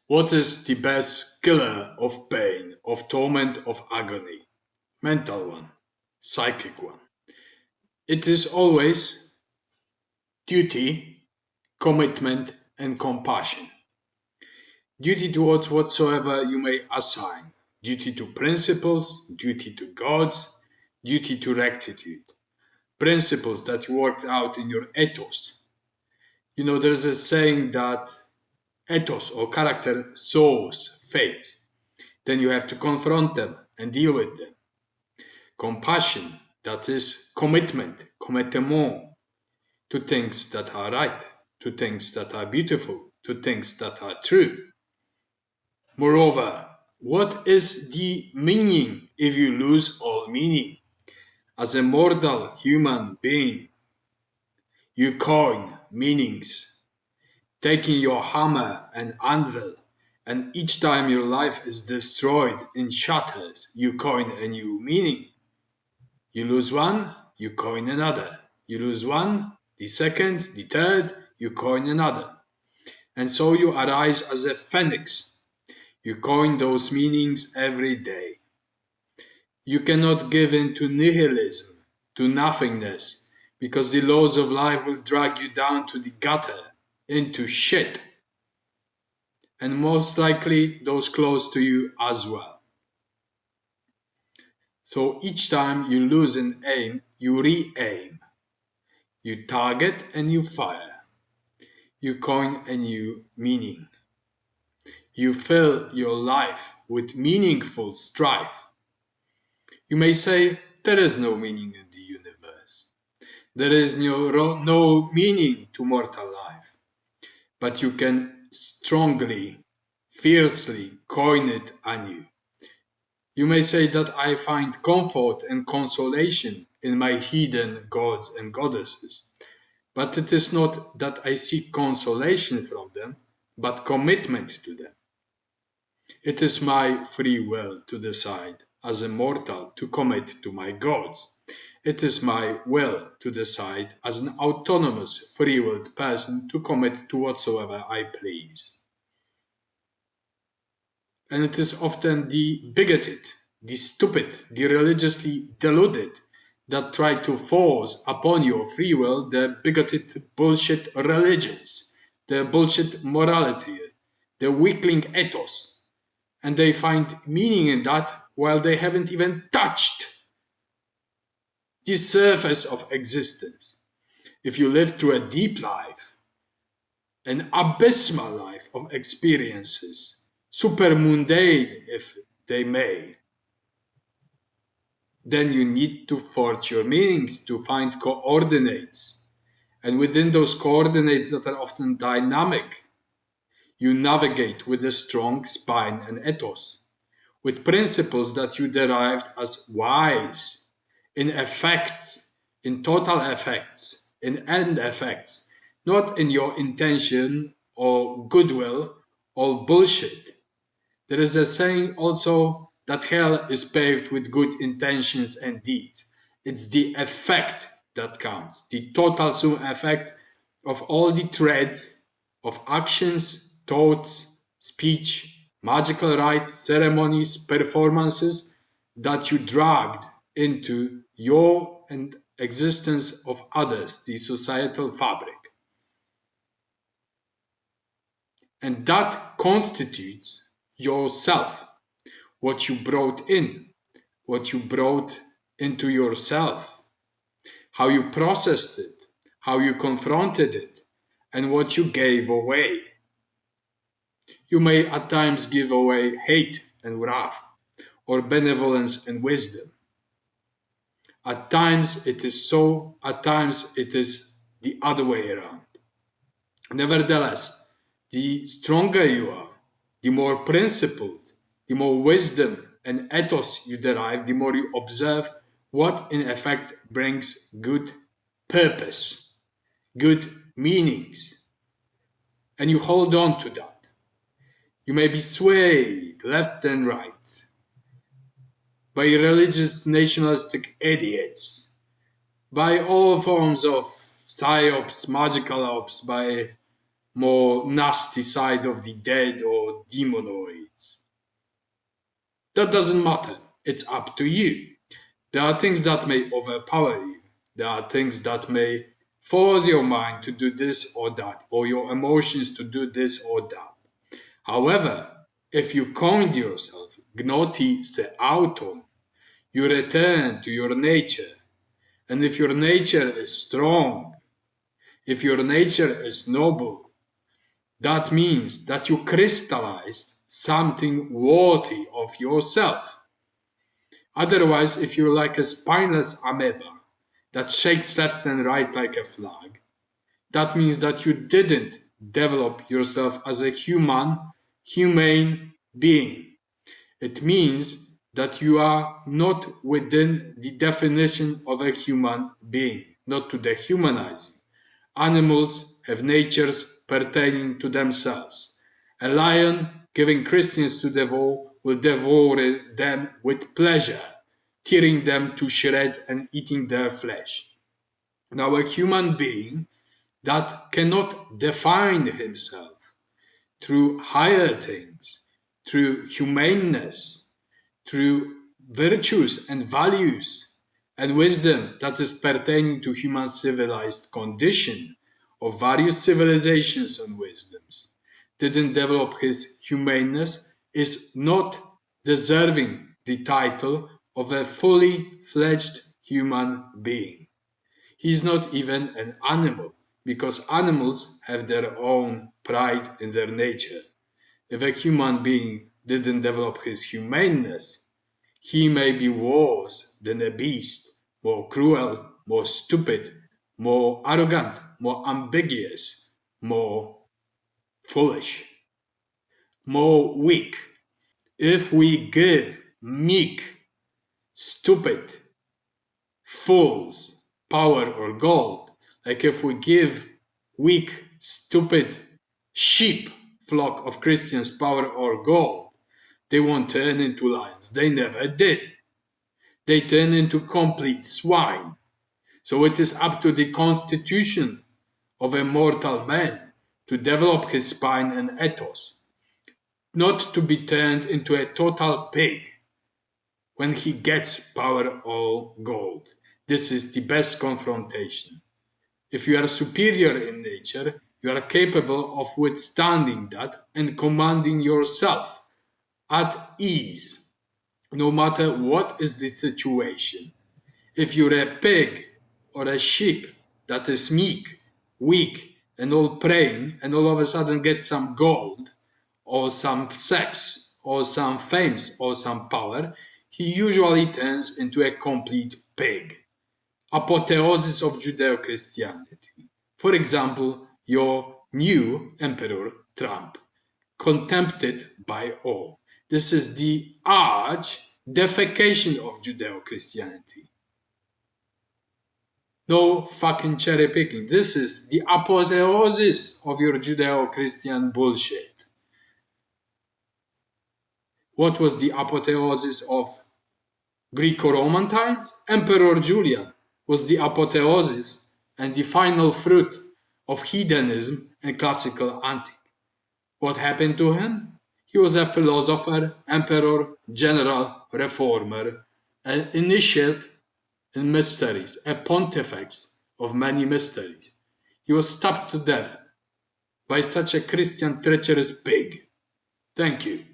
What is the best killer of pain, of torment, of agony? Mental one, psychic one. It is always duty, commitment, and compassion. Duty towards whatsoever you may assign. Duty to principles, duty to gods, duty to rectitude. Principles that you worked out in your ethos. You know, there's a saying that ethos or character sows faith. Then you have to confront them and deal with them. Compassion, that is commitment, committement to things that are right, to things that are beautiful, to things that are true. Moreover, what is the meaning if you lose all meaning? As a mortal human being, you coin meanings, taking your hammer and anvil, and each time your life is destroyed in shatters, you coin a new meaning. You lose one, you coin another. You lose one, the second, the third, you coin another. And so you arise as a phoenix. You coin those meanings every day. You cannot give in to nihilism, to nothingness, because the laws of life will drag you down to the gutter, into shit. And most likely those close to you as well. So each time you lose an aim, you re-aim. You target and you fire. You coin a new meaning. You fill your life with meaningful strife. You may say, there is no meaning in the universe. There is no meaning to mortal life. But you can strongly, fiercely coin it anew. You may say that I find comfort and consolation in my heathen gods and goddesses. But it is not that I seek consolation from them, but commitment to them. It is my free will to decide, as a mortal, to commit to my gods. It is my will to decide, as an autonomous, free-willed person, to commit to whatsoever I please. And it is often the bigoted, the stupid, the religiously deluded that try to force upon your free will the bigoted bullshit religions, the bullshit morality, the weakling ethos. And they find meaning in that while they haven't even touched the surface of existence. If you live through a deep life, an abysmal life of experiences, super mundane if they may, then you need to forge your meanings to find coordinates. And within those coordinates that are often dynamic, you navigate with a strong spine and ethos, with principles that you derived as wise, in effects, in total effects, in end effects, not in your intention or goodwill or bullshit. There is a saying also that hell is paved with good intentions and deeds. It's the effect that counts, the total sum effect of all the threads of actions, thoughts, speech, magical rites, ceremonies, performances that you dragged into your and existence of others, the societal fabric. And that constitutes yourself, what you brought in, what you brought into yourself, how you processed it, how you confronted it, and what you gave away. You may at times give away hate and wrath, or benevolence and wisdom. At times it is so, at times it is the other way around. Nevertheless, the stronger you are, the more principled, the more wisdom and ethos you derive, the more you observe what in effect brings good purpose, good meanings, and you hold on to that. You may be swayed left and right by religious nationalistic idiots, by all forms of psyops, magical ops, by more nasty side of the dead or demonoids. That doesn't matter. It's up to you. There are things that may overpower you. There are things that may force your mind to do this or that, or your emotions to do this or that. However, if you coined yourself gnoti se auton, you return to your nature. And if your nature is strong, if your nature is noble, that means that you crystallized something worthy of yourself. Otherwise, if you're like a spineless amoeba that shakes left and right like a flag, that means that you didn't develop yourself as a humane being. It means that you are not within the definition of a human being, not to dehumanize you. Animals have natures pertaining to themselves. A lion giving Christians to devour will devour them with pleasure, tearing them to shreds and eating their flesh. Now, a human being that cannot define himself through higher things, through humaneness, through virtues and values and wisdom that is pertaining to human civilized condition of various civilizations and wisdoms, didn't develop his humaneness, is not deserving the title of a fully fledged human being. He's not even an animal, because animals have their own pride in their nature. If a human being didn't develop his humaneness, he may be worse than a beast, more cruel, more stupid, more arrogant, more ambiguous, more foolish, more weak. If we give meek, stupid fools power or gold, like if we give weak, stupid sheep flock of Christians power or gold, they won't turn into lions. They never did. They turn into complete swine. So it is up to the constitution of a mortal man to develop his spine and ethos, not to be turned into a total pig when he gets power or gold. This is the best confrontation. If you are superior in nature, you are capable of withstanding that and commanding yourself at ease, no matter what is the situation. If you're a pig or a sheep that is meek, weak, and all praying, and all of a sudden get some gold, or some sex, or some fame, or some power, he usually turns into a complete pig. Apotheosis of Judeo-Christianity. For example, your new Emperor Trump, contempted by all. This is the arch defecation of Judeo-Christianity. No fucking cherry picking. This is the apotheosis of your Judeo-Christian bullshit. What was the apotheosis of Greco-Roman times? Emperor Julian was the apotheosis and the final fruit of hedonism and classical antique. What happened to him? He was a philosopher, emperor, general, reformer, an initiate in mysteries, a pontifex of many mysteries. He was stabbed to death by such a Christian treacherous pig. Thank you.